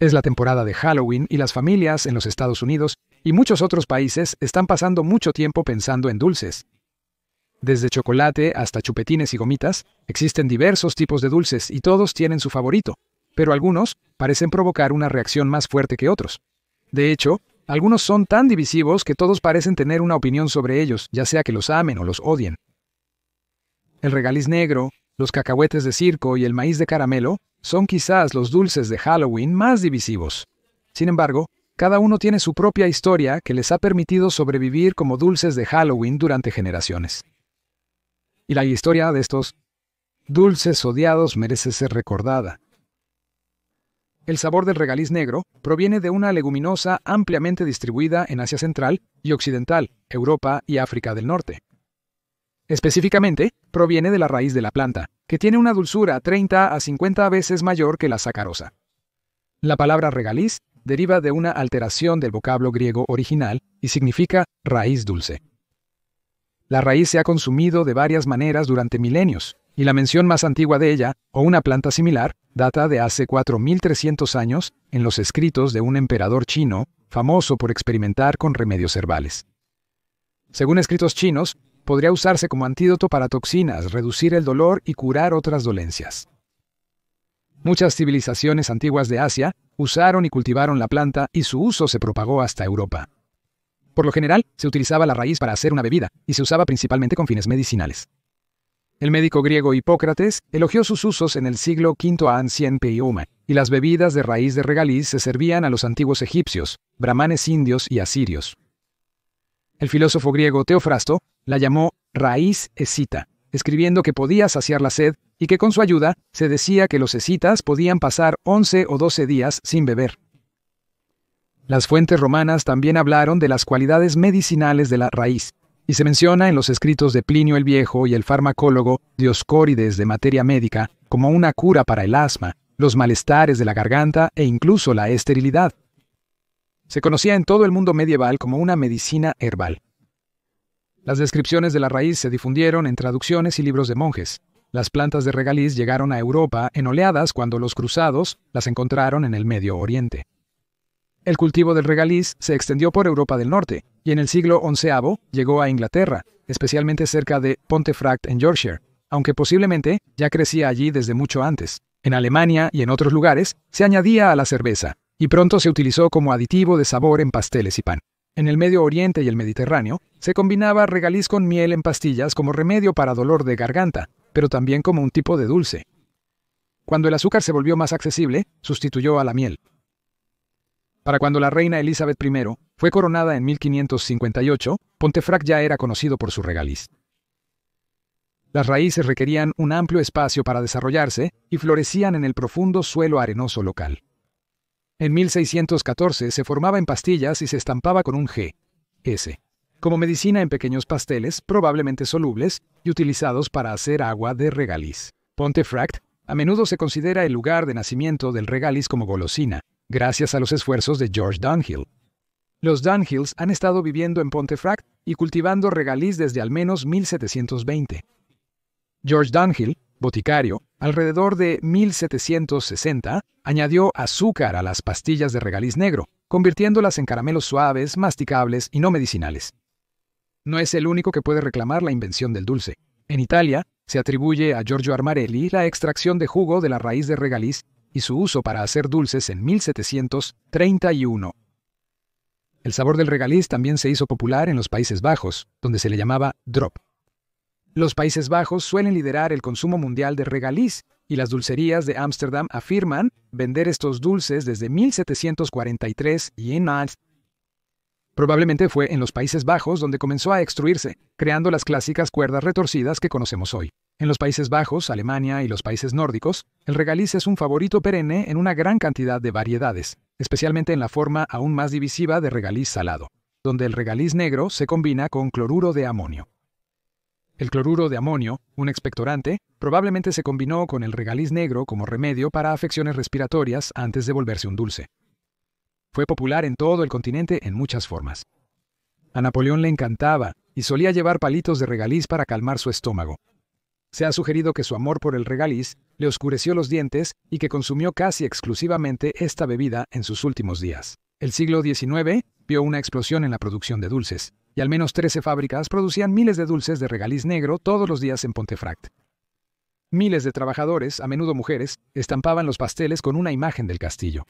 Es la temporada de Halloween y las familias en los Estados Unidos y muchos otros países están pasando mucho tiempo pensando en dulces. Desde chocolate hasta chupetines y gomitas, existen diversos tipos de dulces y todos tienen su favorito, pero algunos parecen provocar una reacción más fuerte que otros. De hecho, algunos son tan divisivos que todos parecen tener una opinión sobre ellos, ya sea que los amen o los odien. El regaliz negro, los cacahuetes de circo y el maíz de caramelo son quizás los dulces de Halloween más divisivos. Sin embargo, cada uno tiene su propia historia que les ha permitido sobrevivir como dulces de Halloween durante generaciones. Y la historia de estos dulces odiados merece ser recordada. El sabor del regaliz negro proviene de una leguminosa ampliamente distribuida en Asia Central y Occidental, Europa y África del Norte. Específicamente, proviene de la raíz de la planta, que tiene una dulzura 30 a 50 veces mayor que la sacarosa. La palabra regaliz deriva de una alteración del vocablo griego original y significa raíz dulce. La raíz se ha consumido de varias maneras durante milenios, y la mención más antigua de ella, o una planta similar, data de hace 4300 años en los escritos de un emperador chino famoso por experimentar con remedios herbales. Según escritos chinos, podría usarse como antídoto para toxinas, reducir el dolor y curar otras dolencias. Muchas civilizaciones antiguas de Asia usaron y cultivaron la planta y su uso se propagó hasta Europa. Por lo general, se utilizaba la raíz para hacer una bebida y se usaba principalmente con fines medicinales. El médico griego Hipócrates elogió sus usos en el siglo V a.C. y las bebidas de raíz de regaliz se servían a los antiguos egipcios, brahmanes indios y asirios. El filósofo griego Teofrasto la llamó raíz escita, escribiendo que podía saciar la sed y que con su ayuda se decía que los escitas podían pasar 11 o 12 días sin beber. Las fuentes romanas también hablaron de las cualidades medicinales de la raíz, y se menciona en los escritos de Plinio el Viejo y el farmacólogo Dioscórides de materia médica como una cura para el asma, los malestares de la garganta e incluso la esterilidad. Se conocía en todo el mundo medieval como una medicina herbal. Las descripciones de la raíz se difundieron en traducciones y libros de monjes. Las plantas de regaliz llegaron a Europa en oleadas cuando los cruzados las encontraron en el Medio Oriente. El cultivo del regaliz se extendió por Europa del Norte y en el siglo XI llegó a Inglaterra, especialmente cerca de Pontefract en Yorkshire, aunque posiblemente ya crecía allí desde mucho antes. En Alemania y en otros lugares se añadía a la cerveza y pronto se utilizó como aditivo de sabor en pasteles y pan. En el Medio Oriente y el Mediterráneo se combinaba regaliz con miel en pastillas como remedio para dolor de garganta, pero también como un tipo de dulce. Cuando el azúcar se volvió más accesible, sustituyó a la miel. Para cuando la reina Elizabeth I fue coronada en 1558, Pontefract ya era conocido por su regaliz. Las raíces requerían un amplio espacio para desarrollarse y florecían en el profundo suelo arenoso local. En 1614 se formaba en pastillas y se estampaba con un G, S, como medicina en pequeños pasteles, probablemente solubles, y utilizados para hacer agua de regaliz. Pontefract a menudo se considera el lugar de nacimiento del regaliz como golosina, gracias a los esfuerzos de George Dunhill. Los Dunhills han estado viviendo en Pontefract y cultivando regaliz desde al menos 1720. George Dunhill, boticario, alrededor de 1760, añadió azúcar a las pastillas de regaliz negro, convirtiéndolas en caramelos suaves, masticables y no medicinales. No es el único que puede reclamar la invención del dulce. En Italia, se atribuye a Giorgio Armarelli la extracción de jugo de la raíz de regaliz y su uso para hacer dulces en 1731. El sabor del regaliz también se hizo popular en los Países Bajos, donde se le llamaba drop. Los Países Bajos suelen liderar el consumo mundial de regaliz, y las dulcerías de Ámsterdam afirman vender estos dulces desde 1743 y en más. Probablemente fue en los Países Bajos donde comenzó a extruirse, creando las clásicas cuerdas retorcidas que conocemos hoy. En los Países Bajos, Alemania y los países nórdicos, el regaliz es un favorito perenne en una gran cantidad de variedades, especialmente en la forma aún más divisiva de regaliz salado, donde el regaliz negro se combina con cloruro de amonio. El cloruro de amonio, un expectorante, probablemente se combinó con el regaliz negro como remedio para afecciones respiratorias antes de volverse un dulce. Fue popular en todo el continente en muchas formas. A Napoleón le encantaba y solía llevar palitos de regaliz para calmar su estómago. Se ha sugerido que su amor por el regaliz le oscureció los dientes y que consumió casi exclusivamente esta bebida en sus últimos días. El siglo XIX vio una explosión en la producción de dulces, y al menos 13 fábricas producían miles de dulces de regaliz negro todos los días en Pontefract. Miles de trabajadores, a menudo mujeres, estampaban los pasteles con una imagen del castillo.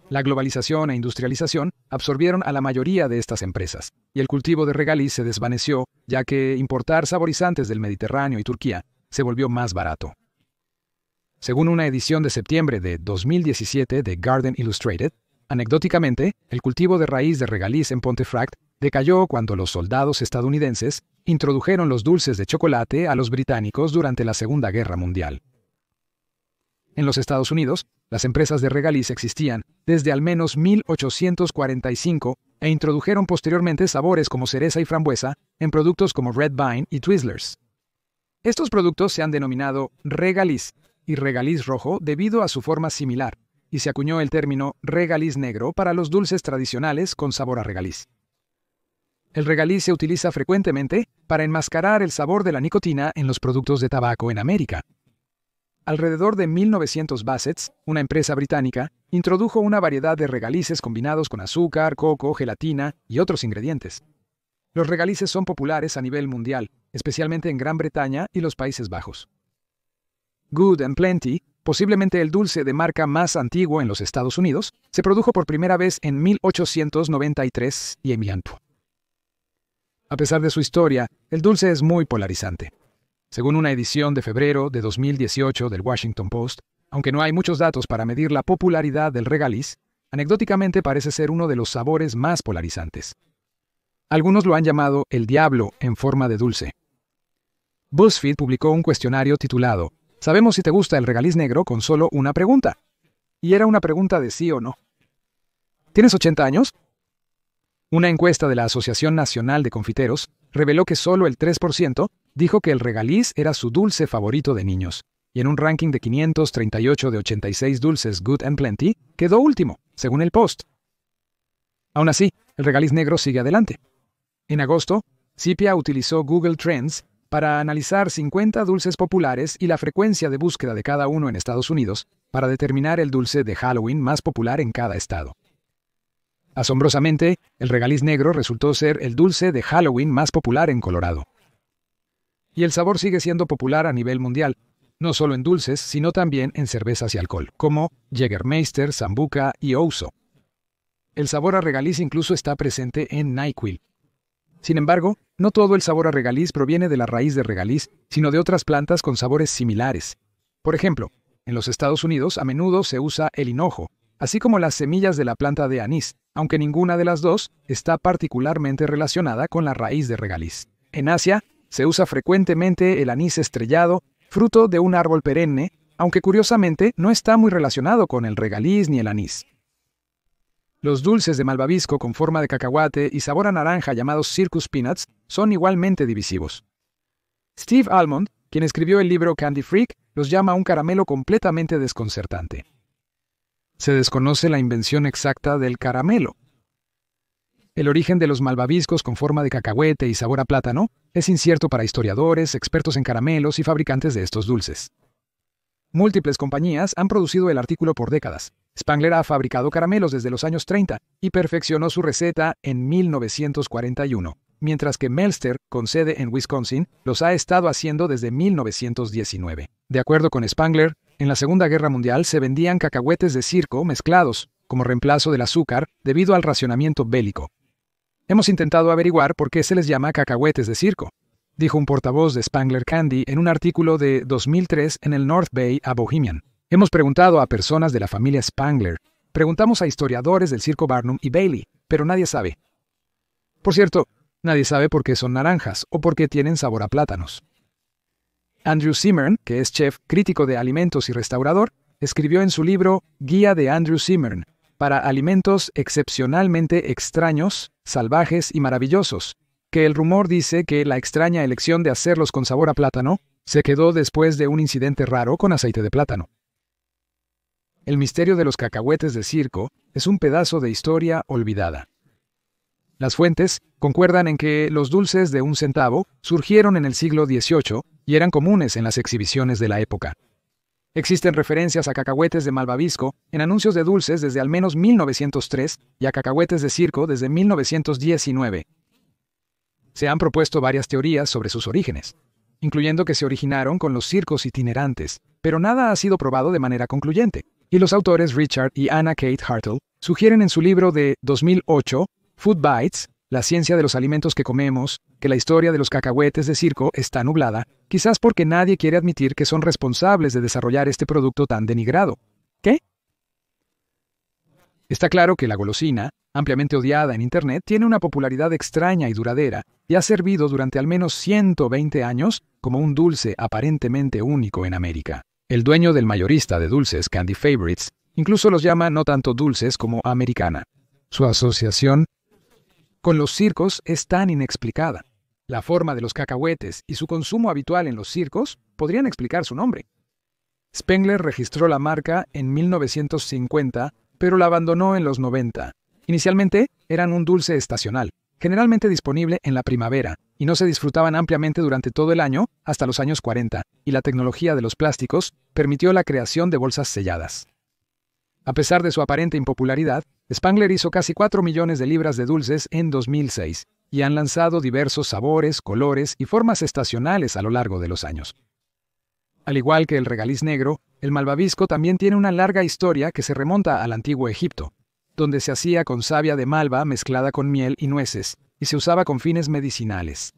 La globalización e industrialización absorbieron a la mayoría de estas empresas, y el cultivo de regaliz se desvaneció, ya que importar saborizantes del Mediterráneo y Turquía se volvió más barato. Según una edición de septiembre de 2017 de Garden Illustrated, anecdóticamente, el cultivo de raíz de regaliz en Pontefract decayó cuando los soldados estadounidenses introdujeron los dulces de chocolate a los británicos durante la Segunda Guerra Mundial. En los Estados Unidos, las empresas de regaliz existían desde al menos 1845 e introdujeron posteriormente sabores como cereza y frambuesa en productos como Red Vine y Twizzlers. Estos productos se han denominado regaliz y regaliz rojo debido a su forma similar, y se acuñó el término regaliz negro para los dulces tradicionales con sabor a regaliz. El regaliz se utiliza frecuentemente para enmascarar el sabor de la nicotina en los productos de tabaco en América. Alrededor de 1900 Bassett's, una empresa británica, introdujo una variedad de regalices combinados con azúcar, coco, gelatina y otros ingredientes. Los regalices son populares a nivel mundial, especialmente en Gran Bretaña y los Países Bajos. Good and Plenty, posiblemente el dulce de marca más antiguo en los Estados Unidos, se produjo por primera vez en 1893 y en Mianpo. A pesar de su historia, el dulce es muy polarizante. Según una edición de febrero de 2018 del Washington Post, aunque no hay muchos datos para medir la popularidad del regaliz, anecdóticamente parece ser uno de los sabores más polarizantes. Algunos lo han llamado el diablo en forma de dulce. BuzzFeed publicó un cuestionario titulado «¿Sabemos si te gusta el regaliz negro?» con solo una pregunta. Y era una pregunta de sí o no. ¿Tienes 80 años? Una encuesta de la Asociación Nacional de Confiteros reveló que solo el 3% dijo que el regaliz era su dulce favorito de niños, y en un ranking de 538 de 86 dulces Good and Plenty, quedó último, según el Post. Aún así, el regaliz negro sigue adelante. En agosto, Cipia utilizó Google Trends para analizar 50 dulces populares y la frecuencia de búsqueda de cada uno en Estados Unidos para determinar el dulce de Halloween más popular en cada estado. Asombrosamente, el regaliz negro resultó ser el dulce de Halloween más popular en Colorado. Y el sabor sigue siendo popular a nivel mundial, no solo en dulces, sino también en cervezas y alcohol, como Jägermeister, Sambuca y Ouzo. El sabor a regaliz incluso está presente en NyQuil. Sin embargo, no todo el sabor a regaliz proviene de la raíz de regaliz, sino de otras plantas con sabores similares. Por ejemplo, en los Estados Unidos a menudo se usa el hinojo, así como las semillas de la planta de anís, aunque ninguna de las dos está particularmente relacionada con la raíz de regaliz. En Asia, se usa frecuentemente el anís estrellado, fruto de un árbol perenne, aunque curiosamente no está muy relacionado con el regaliz ni el anís. Los dulces de malvavisco con forma de cacahuate y sabor a naranja llamados Circus Peanuts son igualmente divisivos. Steve Almond, quien escribió el libro Candy Freak, los llama un caramelo completamente desconcertante. Se desconoce la invención exacta del caramelo. El origen de los malvaviscos con forma de cacahuete y sabor a plátano es incierto para historiadores, expertos en caramelos y fabricantes de estos dulces. Múltiples compañías han producido el artículo por décadas. Spangler ha fabricado caramelos desde los años 30 y perfeccionó su receta en 1941, mientras que Melster, con sede en Wisconsin, los ha estado haciendo desde 1919. De acuerdo con Spangler, en la Segunda Guerra Mundial se vendían cacahuetes de circo mezclados, como reemplazo del azúcar, debido al racionamiento bélico. Hemos intentado averiguar por qué se les llama cacahuetes de circo, dijo un portavoz de Spangler Candy en un artículo de 2003 en el North Bay a Bohemian. Hemos preguntado a personas de la familia Spangler, preguntamos a historiadores del circo Barnum y Bailey, pero nadie sabe. Por cierto, nadie sabe por qué son naranjas o por qué tienen sabor a plátanos. Andrew Zimmern, que es chef, crítico de alimentos y restaurador, escribió en su libro Guía de Andrew Zimmern para alimentos excepcionalmente extraños, salvajes y maravillosos, que el rumor dice que la extraña elección de hacerlos con sabor a plátano se quedó después de un incidente raro con aceite de plátano. El misterio de los cacahuetes de circo es un pedazo de historia olvidada. Las fuentes concuerdan en que los dulces de 1 centavo surgieron en el siglo XVIII y eran comunes en las exhibiciones de la época. Existen referencias a cacahuetes de malvavisco en anuncios de dulces desde al menos 1903 y a cacahuetes de circo desde 1919. Se han propuesto varias teorías sobre sus orígenes, incluyendo que se originaron con los circos itinerantes, pero nada ha sido probado de manera concluyente, y los autores Richard y Anna Kate Hartle sugieren en su libro de 2008, Food Bites, La ciencia de los alimentos que comemos, que la historia de los cacahuetes de circo está nublada, quizás porque nadie quiere admitir que son responsables de desarrollar este producto tan denigrado. ¿Qué? Está claro que la golosina, ampliamente odiada en Internet, tiene una popularidad extraña y duradera, y ha servido durante al menos 120 años como un dulce aparentemente único en América. El dueño del mayorista de dulces, Candy Favorites, incluso los llama no tanto dulces como americana. Su asociación con los circos es tan inexplicada. La forma de los cacahuetes y su consumo habitual en los circos podrían explicar su nombre. Spengler registró la marca en 1950, pero la abandonó en los 90. Inicialmente, eran un dulce estacional, generalmente disponible en la primavera, y no se disfrutaban ampliamente durante todo el año hasta los años 40, y la tecnología de los plásticos permitió la creación de bolsas selladas. A pesar de su aparente impopularidad, Spengler hizo casi 4 millones de libras de dulces en 2006, y han lanzado diversos sabores, colores y formas estacionales a lo largo de los años. Al igual que el regaliz negro, el malvavisco también tiene una larga historia que se remonta al antiguo Egipto, donde se hacía con savia de malva mezclada con miel y nueces, y se usaba con fines medicinales.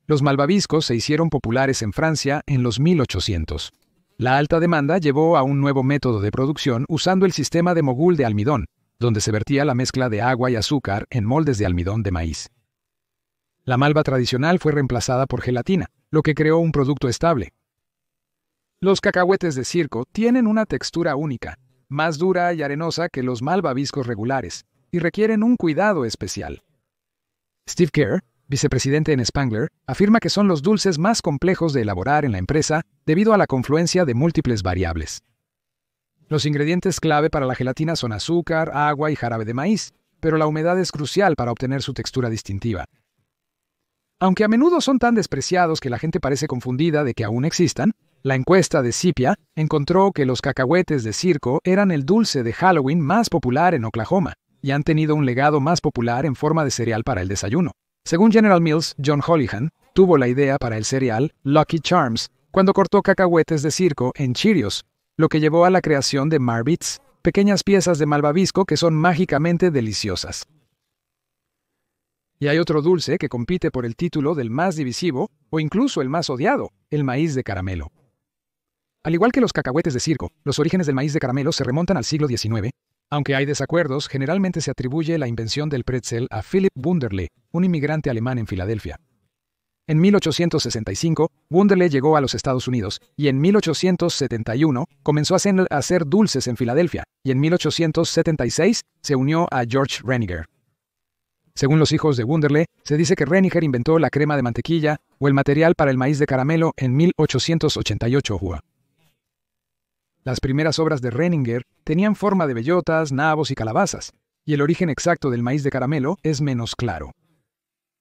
Los malvaviscos se hicieron populares en Francia en los 1800. La alta demanda llevó a un nuevo método de producción usando el sistema de mogul de almidón, donde se vertía la mezcla de agua y azúcar en moldes de almidón de maíz. La malva tradicional fue reemplazada por gelatina, lo que creó un producto estable. Los cacahuetes de circo tienen una textura única, más dura y arenosa que los malvaviscos regulares, y requieren un cuidado especial. Steve Kerr, vicepresidente en Spengler, afirma que son los dulces más complejos de elaborar en la empresa debido a la confluencia de múltiples variables. Los ingredientes clave para la gelatina son azúcar, agua y jarabe de maíz, pero la humedad es crucial para obtener su textura distintiva. Aunque a menudo son tan despreciados que la gente parece confundida de que aún existan, la encuesta de Cipia encontró que los cacahuetes de circo eran el dulce de Halloween más popular en Oklahoma y han tenido un legado más popular en forma de cereal para el desayuno. Según General Mills, John Houlihan tuvo la idea para el cereal Lucky Charms cuando cortó cacahuetes de circo en Cheerios, lo que llevó a la creación de Marbits, pequeñas piezas de malvavisco que son mágicamente deliciosas. Y hay otro dulce que compite por el título del más divisivo o incluso el más odiado, el maíz de caramelo. Al igual que los cacahuetes de circo, los orígenes del maíz de caramelo se remontan al siglo XIX. Aunque hay desacuerdos, generalmente se atribuye la invención del pretzel a Philipp Wunderle, un inmigrante alemán en Filadelfia. En 1865, Wunderle llegó a los Estados Unidos, y en 1871 comenzó a hacer dulces en Filadelfia, y en 1876 se unió a George Renninger. Según los hijos de Wunderle, se dice que Renninger inventó la crema de mantequilla o el material para el maíz de caramelo en 1888. Las primeras obras de Renninger tenían forma de bellotas, nabos y calabazas, y el origen exacto del maíz de caramelo es menos claro.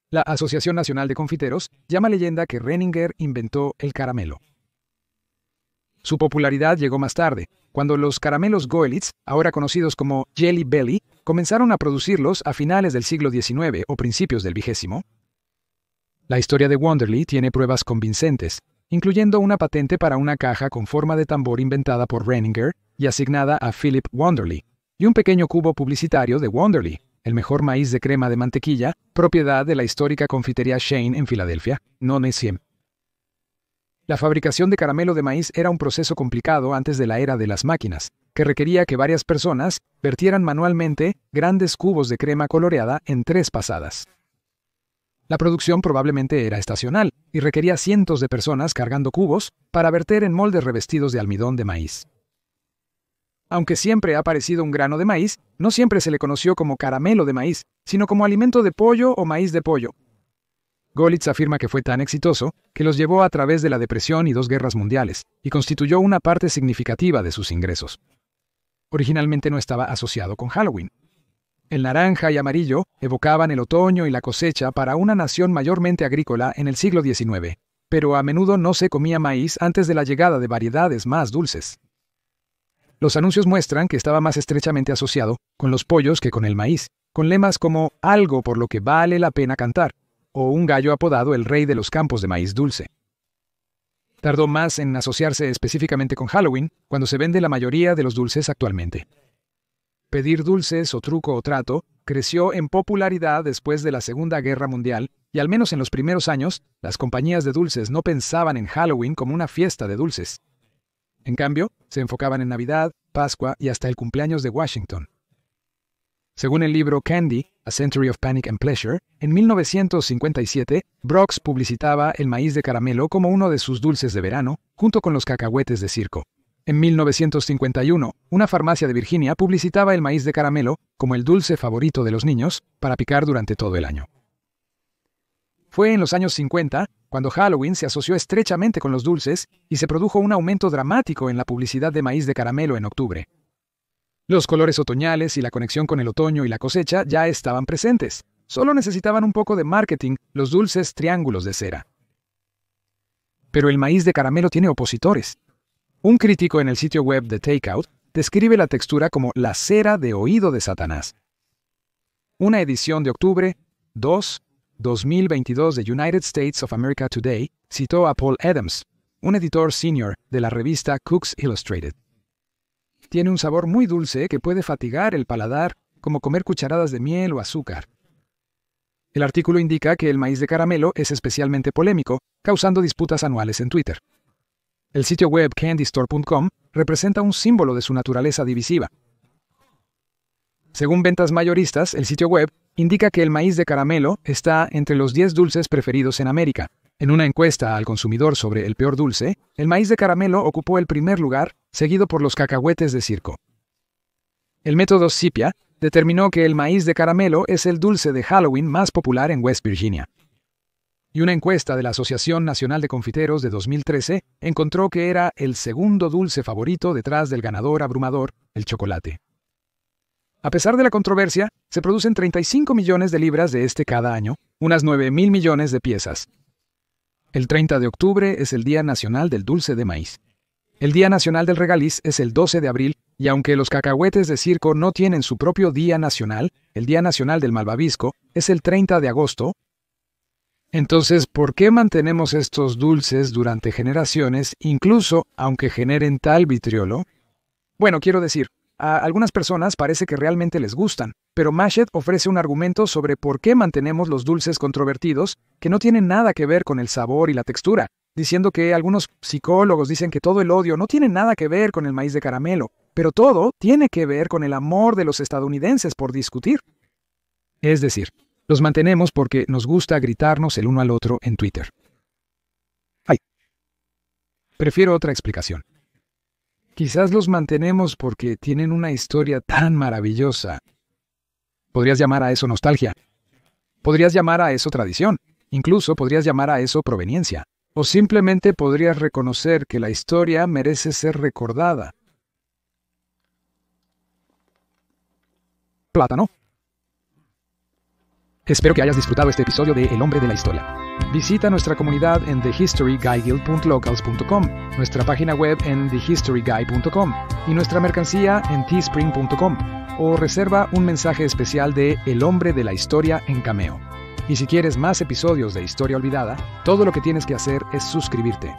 La Asociación Nacional de Confiteros llama leyenda que Renninger inventó el caramelo. Su popularidad llegó más tarde, cuando los caramelos Goelitz, ahora conocidos como Jelly Belly, comenzaron a producirlos a finales del siglo XIX o principios del XX. La historia de Wunderle tiene pruebas convincentes, incluyendo una patente para una caja con forma de tambor inventada por Renninger y asignada a Philipp Wunderle, y un pequeño cubo publicitario de Wunderle, el mejor maíz de crema de mantequilla, propiedad de la histórica confitería Shane en Filadelfia, no Nesiem. La fabricación de caramelo de maíz era un proceso complicado antes de la era de las máquinas, que requería que varias personas vertieran manualmente grandes cubos de crema coloreada en 3 pasadas. La producción probablemente era estacional y requería cientos de personas cargando cubos para verter en moldes revestidos de almidón de maíz. Aunque siempre ha parecido un grano de maíz, no siempre se le conoció como caramelo de maíz, sino como alimento de pollo o maíz de pollo. Goelitz afirma que fue tan exitoso que los llevó a través de la Depresión y 2 guerras mundiales, y constituyó una parte significativa de sus ingresos. Originalmente no estaba asociado con Halloween. El naranja y amarillo evocaban el otoño y la cosecha para una nación mayormente agrícola en el siglo XIX, pero a menudo no se comía maíz antes de la llegada de variedades más dulces. Los anuncios muestran que estaba más estrechamente asociado con los pollos que con el maíz, con lemas como algo por lo que vale la pena cantar, o un gallo apodado el rey de los campos de maíz dulce. Tardó más en asociarse específicamente con Halloween, cuando se vende la mayoría de los dulces actualmente. Pedir dulces o truco o trato creció en popularidad después de la Segunda Guerra Mundial, y al menos en los primeros años, las compañías de dulces no pensaban en Halloween como una fiesta de dulces. En cambio, se enfocaban en Navidad, Pascua y hasta el cumpleaños de Washington. Según el libro Candy, A Century of Panic and Pleasure, en 1957, Brooks publicitaba el maíz de caramelo como uno de sus dulces de verano, junto con los cacahuetes de circo. En 1951, una farmacia de Virginia publicitaba el maíz de caramelo como el dulce favorito de los niños para picar durante todo el año. Fue en los años 50 cuando Halloween se asoció estrechamente con los dulces y se produjo un aumento dramático en la publicidad de maíz de caramelo en octubre. Los colores otoñales y la conexión con el otoño y la cosecha ya estaban presentes. Solo necesitaban un poco de marketing, los dulces triángulos de cera. Pero el maíz de caramelo tiene opositores. Un crítico en el sitio web de Takeout describe la textura como la cera de oído de Satanás. Una edición de octubre 2022 de United States of America Today citó a Paul Adams, un editor senior de la revista Cooks Illustrated. Tiene un sabor muy dulce que puede fatigar el paladar, como comer cucharadas de miel o azúcar. El artículo indica que el maíz de caramelo es especialmente polémico, causando disputas anuales en Twitter. El sitio web candystore.com representa un símbolo de su naturaleza divisiva. Según ventas mayoristas, el sitio web indica que el maíz de caramelo está entre los 10 dulces preferidos en América. En una encuesta al consumidor sobre el peor dulce, el maíz de caramelo ocupó el primer lugar, seguido por los cacahuetes de circo. El método Scipia determinó que el maíz de caramelo es el dulce de Halloween más popular en West Virginia. Y una encuesta de la Asociación Nacional de Confiteros de 2013 encontró que era el segundo dulce favorito detrás del ganador abrumador, el chocolate. A pesar de la controversia, se producen 35 millones de libras de este cada año, unas 9,000 millones de piezas. El 30 de octubre es el Día Nacional del Dulce de Maíz. El Día Nacional del Regaliz es el 12 de abril, y aunque los cacahuetes de circo no tienen su propio día nacional, el Día Nacional del Malvavisco es el 30 de agosto. Entonces, ¿por qué mantenemos estos dulces durante generaciones, incluso aunque generen tal vitriolo? Bueno, quiero decir, a algunas personas parece que realmente les gustan, pero Mashett ofrece un argumento sobre por qué mantenemos los dulces controvertidos que no tienen nada que ver con el sabor y la textura, diciendo que algunos psicólogos dicen que todo el odio no tiene nada que ver con el maíz de caramelo, pero todo tiene que ver con el amor de los estadounidenses por discutir. Es decir, los mantenemos porque nos gusta gritarnos el uno al otro en Twitter. Ay. Prefiero otra explicación. Quizás los mantenemos porque tienen una historia tan maravillosa. Podrías llamar a eso nostalgia. Podrías llamar a eso tradición. Incluso podrías llamar a eso proveniencia. O simplemente podrías reconocer que la historia merece ser recordada. Plátano. Espero que hayas disfrutado este episodio de El Hombre de la Historia. Visita nuestra comunidad en thehistoryguy.locals.com, nuestra página web en thehistoryguy.com y nuestra mercancía en teespring.com, o reserva un mensaje especial de El Hombre de la Historia en Cameo. Y si quieres más episodios de Historia Olvidada, todo lo que tienes que hacer es suscribirte.